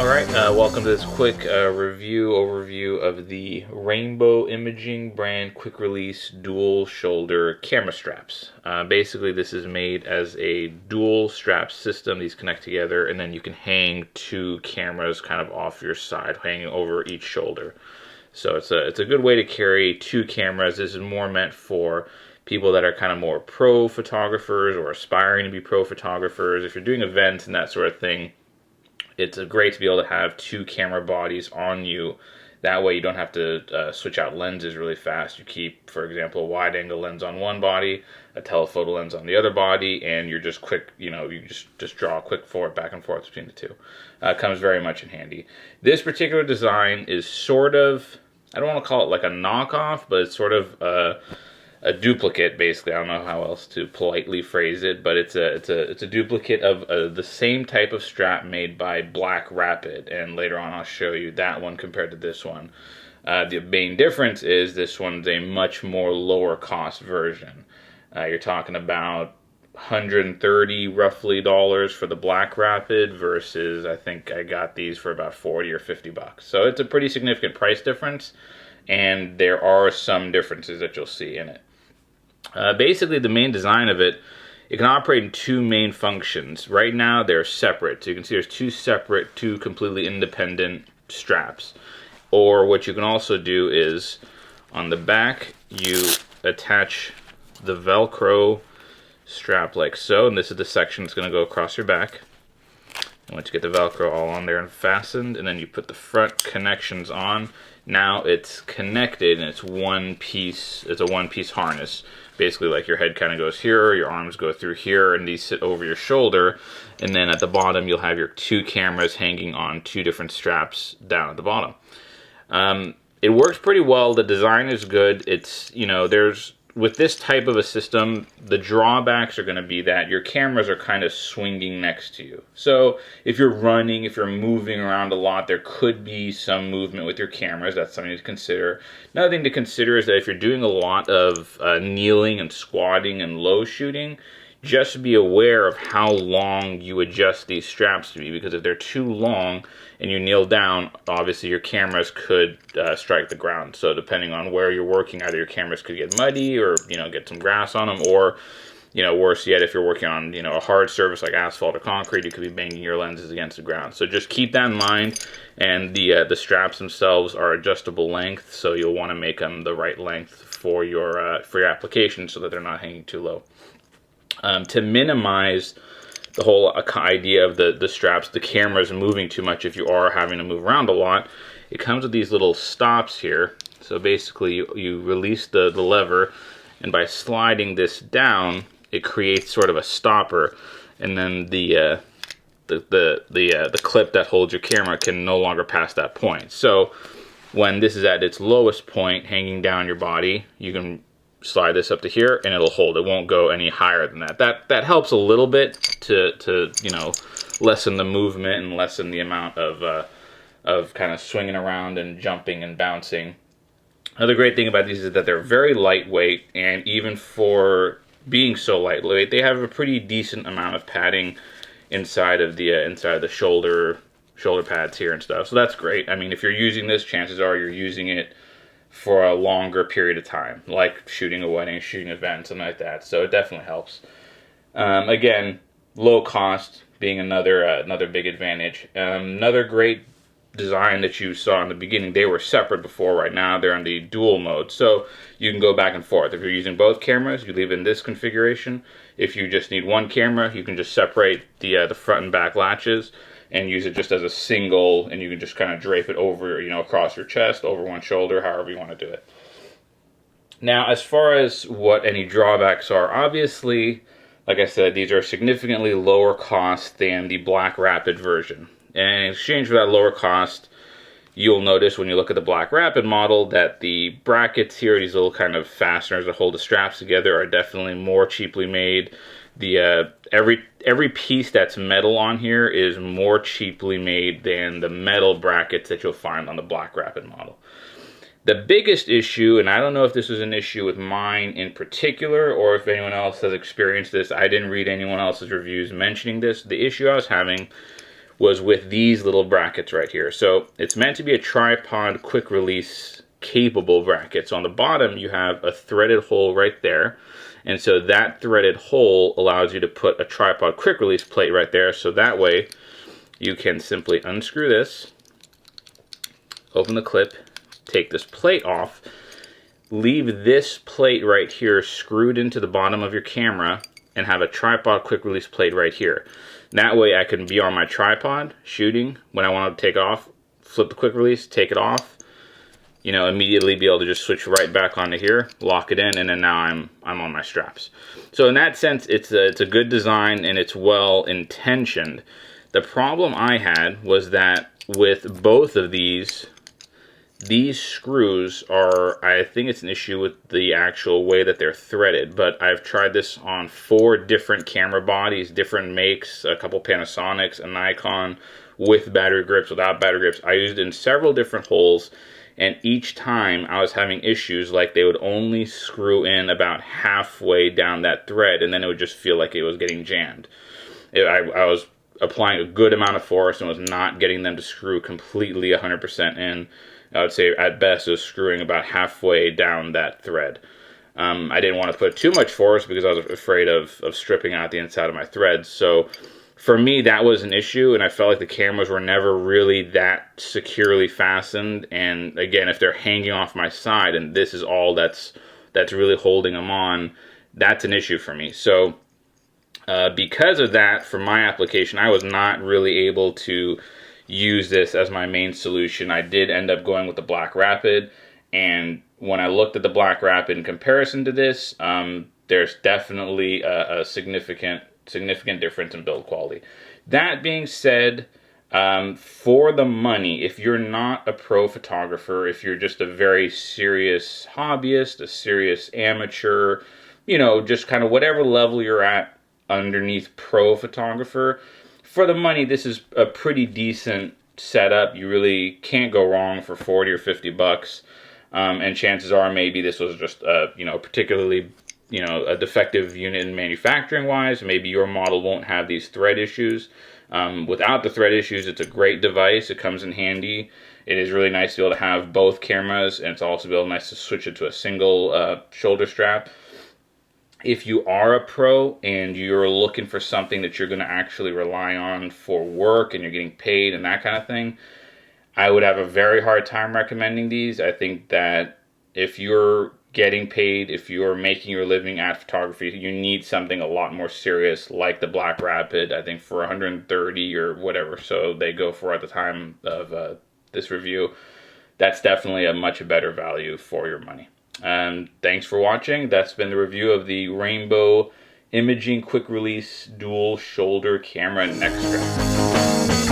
Alright, welcome to this quick overview of the Rainbowimaging brand quick release dual shoulder camera straps. Basically this is made as a dual strap system. These connect together and then you can hang two cameras kind of off your side, hanging over each shoulder. So it's a good way to carry two cameras. This is more meant for people that are kind of more pro photographers or aspiring to be pro photographers. If you're doing events and that sort of thing, it's great to be able to have two camera bodies on you. That way you don't have to switch out lenses really fast. You keep, for example, a wide angle lens on one body, a telephoto lens on the other body, and you're just quick, you just draw a quick back and forth between the two. Comes very much in handy. This particular design is sort of, I don't want to call it like a knockoff, but it's sort of a duplicate, basically. I don't know how else to politely phrase it, but it's a duplicate of the same type of strap made by Black Rapid, and later on I'll show you that one compared to this one. The main difference is this one's a much more lower cost version. You're talking about $130 roughly for the Black Rapid versus I think I got these for about 40 or 50 bucks. So it's a pretty significant price difference, and there are some differences that you'll see in it. Basically, the main design of it can operate in two main functions. Right now, they're separate. So you can see there's two completely independent straps. Or what you can also do is, on the back, you attach the Velcro strap like so. And this is the section that's going to go across your back. And once you get the Velcro all on there and fastened, and then you put the front connections on, now it's connected and it's a one-piece harness. Basically, like your head kind of goes here, your arms go through here, and these sit over your shoulder. And then at the bottom, you'll have your two cameras hanging on two different straps down at the bottom. It works pretty well. The design is good. It's, with this type of a system, the drawbacks are going to be that your cameras are kind of swinging next to you. So if you're running, if you're moving around a lot, there could be some movement with your cameras. That's something to consider. Another thing to consider is that if you're doing a lot of kneeling and squatting and low shooting, just be aware of how long you adjust these straps to be, because if they're too long and you kneel down, obviously your cameras could strike the ground. So depending on where you're working, either your cameras could get muddy or get some grass on them, or worse yet, if you're working on a hard surface like asphalt or concrete, you could be banging your lenses against the ground. So just keep that in mind. And the straps themselves are adjustable length, so you'll want to make them the right length for your application so that they're not hanging too low. To minimize the whole idea of the straps, the cameras moving too much if you are having to move around a lot, it comes with these little stops here. So basically you release the lever, and by sliding this down, it creates sort of a stopper, and then the clip that holds your camera can no longer pass that point. So when this is at its lowest point, hanging down your body, you can slide this up to here and it'll hold. It won't go any higher than that. That helps a little bit to lessen the movement and lessen the amount of kind of swinging around and jumping and bouncing. Another great thing about these is that they're very lightweight, and even for being so lightweight, they have a pretty decent amount of padding inside of the shoulder pads here and stuff. So that's great. I mean, if you're using this, chances are you're using it for a longer period of time, like shooting a wedding, shooting an event, something like that. So it definitely helps. Again, low cost being another big advantage. Another great design that you saw in the beginning, they were separate before. Right now they're in the dual mode, so you can go back and forth. If you're using both cameras, you leave it in this configuration. If you just need one camera, you can just separate the front and back latches and use it just as a single, and you can just kind of drape it over, across your chest, over one shoulder, however you want to do it. Now, as far as what any drawbacks are, obviously, like I said, these are significantly lower cost than the Black Rapid version. And in exchange for that lower cost, you'll notice when you look at the Black Rapid model that the brackets here, these little kind of fasteners that hold the straps together, are definitely more cheaply made. The every piece that's metal on here is more cheaply made than the metal brackets that you'll find on the Black Rapid model. The biggest issue, and I don't know if this was an issue with mine in particular or if anyone else has experienced this, I didn't read anyone else's reviews mentioning this. The issue I was having was with these little brackets right here. So it's meant to be a tripod quick release capable bracket. So on the bottom you have a threaded hole right there, and so that threaded hole allows you to put a tripod quick release plate right there, so that way you can simply unscrew this, open the clip, take this plate off, leave this plate right here screwed into the bottom of your camera, and have a tripod quick release plate right here. That way I can be on my tripod shooting. When I want to take it off, flip the quick release, take it off, you know, immediately be able to just switch right back onto here, lock it in, and then now I'm on my straps. So in that sense, it's a good design and it's well intentioned. The problem I had was that with both of these screws are, I think it's an issue with the actual way that they're threaded, but I've tried this on 4 different camera bodies, different makes, a couple Panasonics, a Nikon, with battery grips, without battery grips. I used it in several different holes, and each time I was having issues, like they would only screw in about halfway down that thread, and then it would just feel like it was getting jammed. I was applying a good amount of force and was not getting them to screw completely 100% in. I would say at best it was screwing about halfway down that thread. I didn't want to put too much force because I was afraid of stripping out the inside of my threads. So for me, that was an issue, and I felt like the cameras were never really that securely fastened. And again, if they're hanging off my side and this is all that's really holding them on, that's an issue for me. So because of that, for my application, I was not really able to use this as my main solution. I did end up going with the Black Rapid, and when I looked at the Black Rapid in comparison to this, there's definitely a significant difference in build quality. That being said, for the money, if you're not a pro photographer, if you're just a very serious hobbyist, a serious amateur, you know, just kind of whatever level you're at underneath pro photographer, for the money, this is a pretty decent setup. You really can't go wrong for 40 or 50 bucks. And chances are maybe this was just you know, particularly, you know, a defective unit in manufacturing wise. Maybe your model won't have these thread issues. Without the thread issues, it's a great device. It comes in handy. It is really nice to be able to have both cameras, and it's also nice to switch it to a single shoulder strap. If you are a pro and you're looking for something that you're going to actually rely on for work and you're getting paid and that kind of thing, I would have a very hard time recommending these. I think that if you're getting paid, if you're making your living at photography, you need something a lot more serious like the Black Rapid. I think for 130 or whatever so they go for at the time of this review, that's definitely a much better value for your money. Thanks for watching. That's been the review of the Rainbowimaging quick release dual shoulder camera neck strap.